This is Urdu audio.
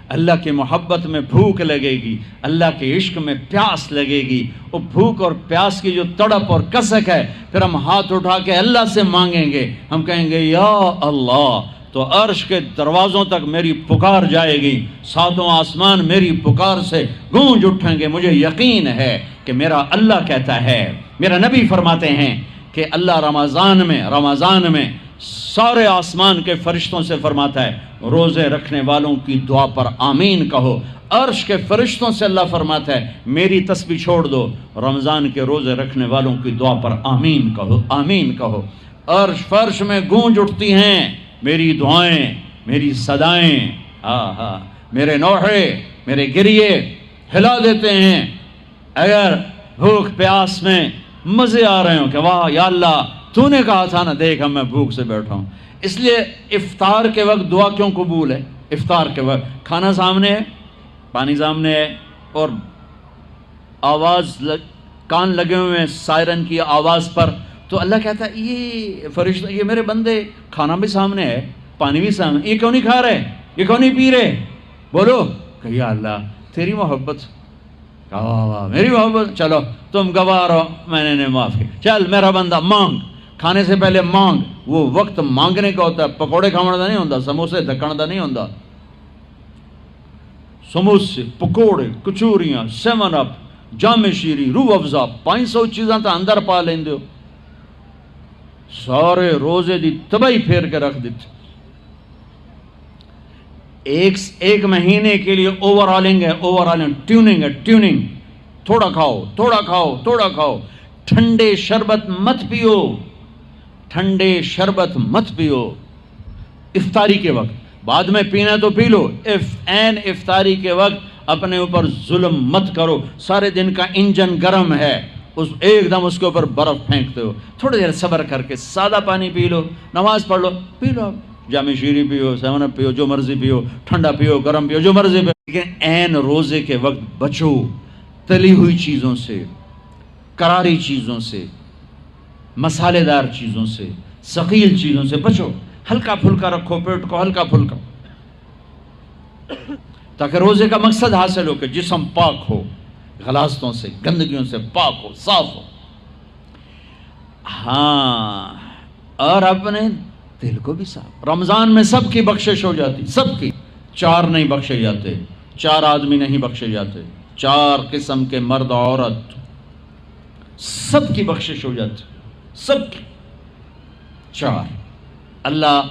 اللہ کی محبت میں بھوک لگے گی، اللہ کے عشق میں پیاس لگے گی، وہ بھوک اور پیاس کی جو تڑپ اور کسک ہے، پھر ہم ہاتھ اٹھا کے اللہ سے مانگیں گے، ہم کہیں گے یا اللہ، تو عرش کے دروازوں تک میری پکار جائے گی، ساتوں آسمان میری پکار سے گونج اٹھیں گے۔ مجھے یقین ہے کہ میرا اللہ کہتا ہے، میرا نبی فرماتے ہیں کہ اللہ رمضان میں سارے آسمان کے فرشتوں سے فرماتا ہے روزے رکھنے والوں کی دعا پر آمین کہو۔ عرش کے فرشتوں سے اللہ فرماتا ہے میری تسبیح چھوڑ دو، رمضان کے روزے رکھنے والوں کی دعا پر آمین کہو، آمین کہو۔ عرش فرش میں گونج اٹھتی ہیں میری دعائیں، میری صدائیں، میرے نوحے، میرے گریے ہلا دیتے ہیں۔ اگر بھوک پیاس میں مزے آ رہے ہوں کہ واہ یا اللہ تو نے کہا تھا نا، دیکھ میں بھوک سے بیٹھا ہوں۔ اس لیے افطار کے وقت دعا کیوں قبول ہے؟ افطار کے وقت کھانا سامنے ہے، پانی سامنے ہے، اور آواز کان لگے ہوئے ہیں سائرن کی آواز پر، تو اللہ کہتا ہے یہ فرشتہ، یہ میرے بندے، کھانا بھی سامنے ہے، پانی بھی سامنے، یہ کیوں نہیں کھا رہے، یہ کیوں نہیں پی رہے؟ بولو کہ یا اللہ تیری محبت، میری محبت، چلو تم گوار ہو، میں نے معاف کیا، چل میرا بندہ مانگ، کھانے سے پہلے مانگ۔ وہ وقت مانگنے کا ہوتا ہے، پکوڑے کھانا دا نہیں ہوتا، سموسے دکھن دا نہیں ہوتا، سموسے، پکوڑے، کچوریاں، 7 اپ، جام شیری، روح افزا، 500 چیزاں تو اندر پا لیندے ہو، سارے روزے دی تباہی پھیر کے رکھ دیتے۔ ایک مہینے کے لیے اوور آلنگ ہے، ٹیوننگ ہے، ٹیوننگ، تھوڑا کھاؤ، تھوڑا کھاؤ، تھوڑا کھاؤ، ٹھنڈے شربت مت پیو، ٹھنڈے شربت مت پیو افطاری کے وقت، بعد میں پینا تو پی لو، این افطاری کے وقت اپنے اوپر ظلم مت کرو۔ سارے دن کا انجن گرم ہے، ایک دم اس کے اوپر برف پھینکتے ہو، تھوڑی دیر صبر کر کے سادہ پانی پی لو، نماز پڑھ لو، پی لو، جام شیری پیو، 7 اپ پیو، جو مرضی پیو، ٹھنڈا پیو، گرم پیو، جو مرضی پیو، لیکن این روزے کے وقت بچو تلی ہوئی چیزوں سے، کراری چیزوں سے، مسالے دار چیزوں سے، ثقیل چیزوں سے بچو، ہلکا پھلکا رکھو پیٹ کو، ہلکا پھلکا، تاکہ روزے کا مقصد حاصل ہو کہ جسم پاک ہو، غلاظتوں سے، گندگیوں سے پاک ہو، صاف ہو۔ ہاں، اور اپنے دل کو بھی صاف۔ رمضان میں سب کی بخشش ہو جاتی، سب کی، 4 نہیں بخشے جاتے، 4 آدمی نہیں بخشے جاتے، 4 قسم کے مرد عورت، سب کی بخشش ہو جاتی، سب کی، 4۔ اللہ